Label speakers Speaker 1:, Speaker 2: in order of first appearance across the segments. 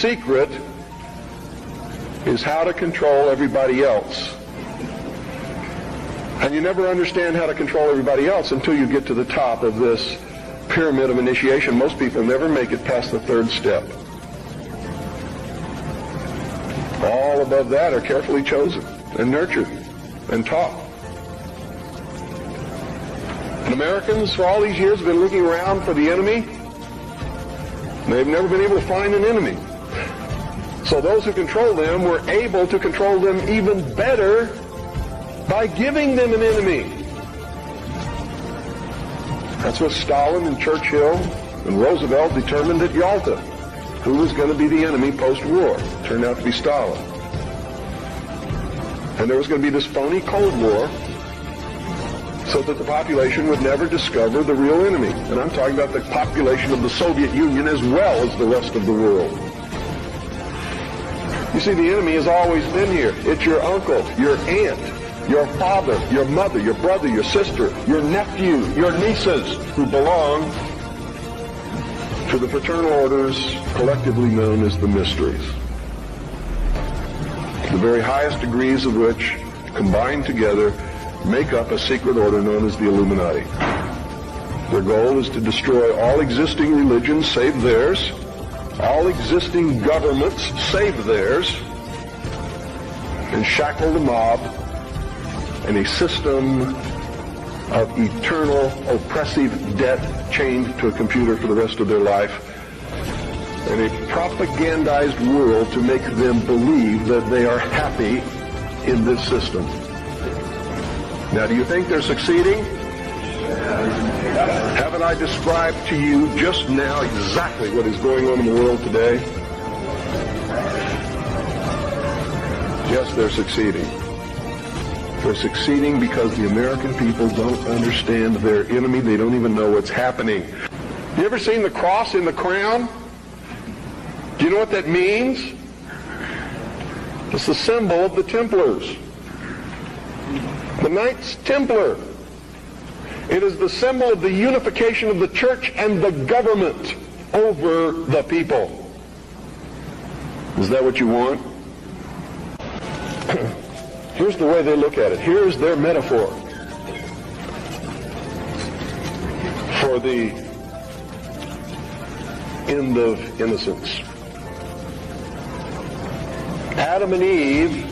Speaker 1: secret is how to control everybody else. And you never understand how to control everybody else until you get to the top of this pyramid of initiation. Most people never make it past the third step. All above that are carefully chosen and nurtured and taught. And Americans for all these years have been looking around for the enemy. They've never been able to find an enemy. So those who control them were able to control them even better by giving them an enemy. That's what Stalin and Churchill and Roosevelt determined at Yalta. Who was going to be the enemy post-war? Turned out to be Stalin. And there was going to be this phony Cold War so that the population would never discover the real enemy. And I'm talking about the population of the Soviet Union as well as the rest of the world. You see, the enemy has always been here. It's your uncle, your aunt, your father, your mother, your brother, your sister, your nephew, your nieces who belong to the fraternal orders collectively known as the mysteries. The very highest degrees of which, combined together, make up a secret order known as the Illuminati. Their goal is to destroy all existing religions save theirs, all existing governments save theirs, and shackle the mob in a system of eternal oppressive debt chained to a computer for the rest of their life, and a propagandized world to make them believe that they are happy in this system. Now, do you think they're succeeding? Haven't I described to you just now exactly what is going on in the world today? Yes, they're succeeding. They're succeeding because the American people don't understand their enemy. They don't even know what's happening. You ever seen the cross in the crown? Do you know what that means? It's the symbol of the Templars. The Knights Templar. It is the symbol of the unification of the church and the government over the people. Is that what you want? Here's the way they look at it. Here's their metaphor for the end of innocence. Adam and Eve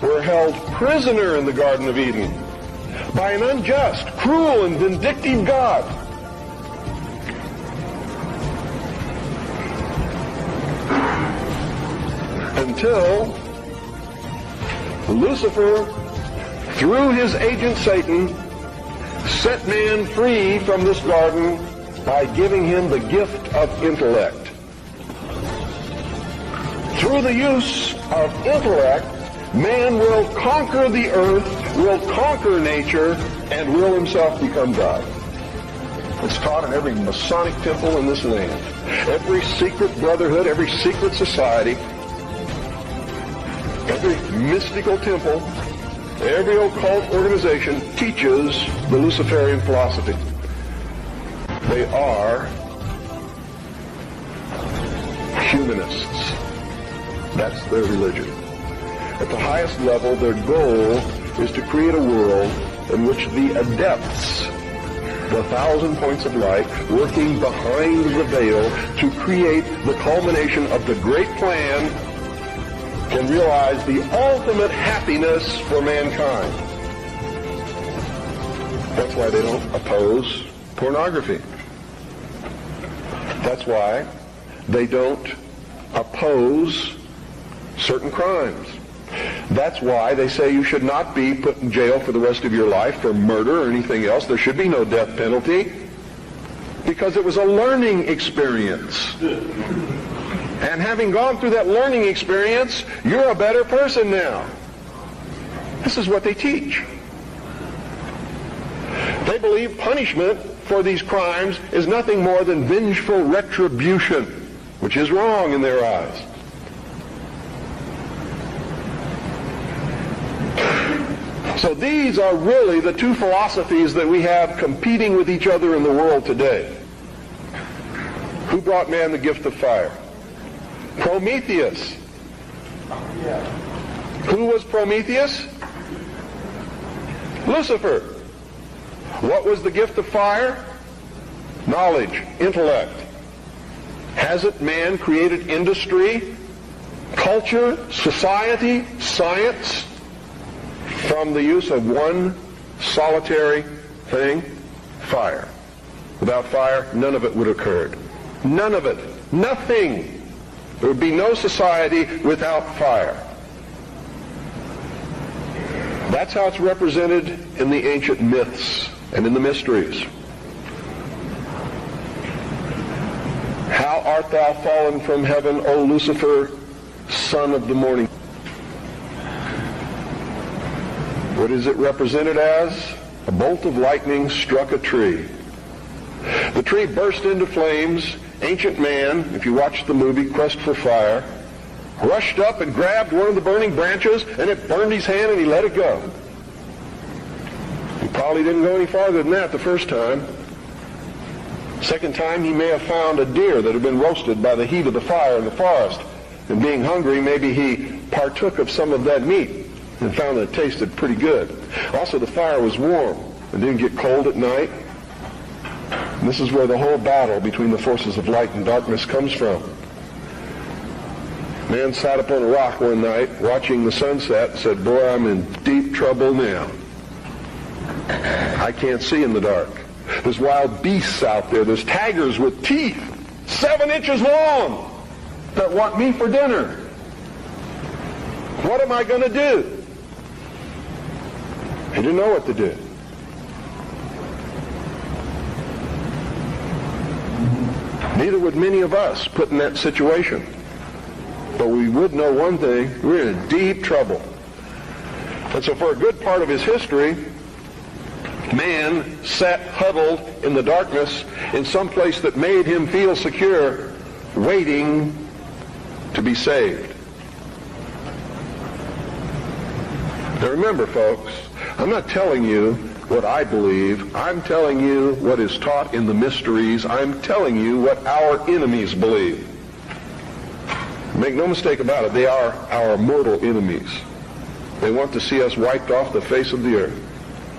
Speaker 1: were held prisoner in the Garden of Eden by an unjust, cruel, and vindictive God. Until Lucifer, through his agent Satan, set man free from this garden by giving him the gift of intellect. Through the use of intellect, man will conquer the earth, will conquer nature, and will himself become God. It's taught in every Masonic temple in this land. Every secret brotherhood, every secret society, every mystical temple, every occult organization teaches the Luciferian philosophy. They are humanists. That's their religion. At the highest level, their goal is to create a world in which the adepts, the 1,000 points of light, working behind the veil to create the culmination of the great plan, can realize the ultimate happiness for mankind. That's why they don't oppose pornography. That's why they don't oppose certain crimes. That's why they say you should not be put in jail for the rest of your life for murder or anything else. There should be no death penalty, because it was a learning experience. And having gone through that learning experience, you're a better person now. This is what they teach. They believe punishment for these crimes is nothing more than vengeful retribution, which is wrong in their eyes. So these are really the two philosophies that we have competing with each other in the world today. Who brought man the gift of fire? Prometheus. Who was Prometheus? Lucifer. What was the gift of fire? Knowledge, intellect. Hasn't man created industry, culture, society, science from the use of one solitary thing? Fire. Without fire, none of it would have occurred. None of it. Nothing. There would be no society without fire. That's how it's represented in the ancient myths and in the mysteries. How art thou fallen from heaven, O Lucifer, son of the morning? What is it represented as? A bolt of lightning struck a tree. The tree burst into flames. Ancient man, if you watch the movie Quest for Fire, rushed up and grabbed one of the burning branches, and it burned his hand, and he let it go. He probably didn't go any farther than that the first time. Second time, he may have found a deer that had been roasted by the heat of the fire in the forest. And being hungry, maybe he partook of some of that meat and found that it tasted pretty good. Also, the fire was warm and didn't get cold at night. And this is where the whole battle between the forces of light and darkness comes from. Man sat up on a rock one night watching the sunset and said, "Boy, I'm in deep trouble now. I can't see in the dark. There's wild beasts out there. There's tigers with teeth 7 inches long that want me for dinner. What am I going to do?" He didn't know what to do. Neither would many of us put in that situation. But we would know one thing: we're in deep trouble. And so for a good part of his history, man sat huddled in the darkness in some place that made him feel secure, waiting to be saved. Now remember, folks, I'm not telling you what I believe. I'm telling you what is taught in the mysteries. I'm telling you what our enemies believe. Make no mistake about it, they are our mortal enemies. They want to see us wiped off the face of the earth.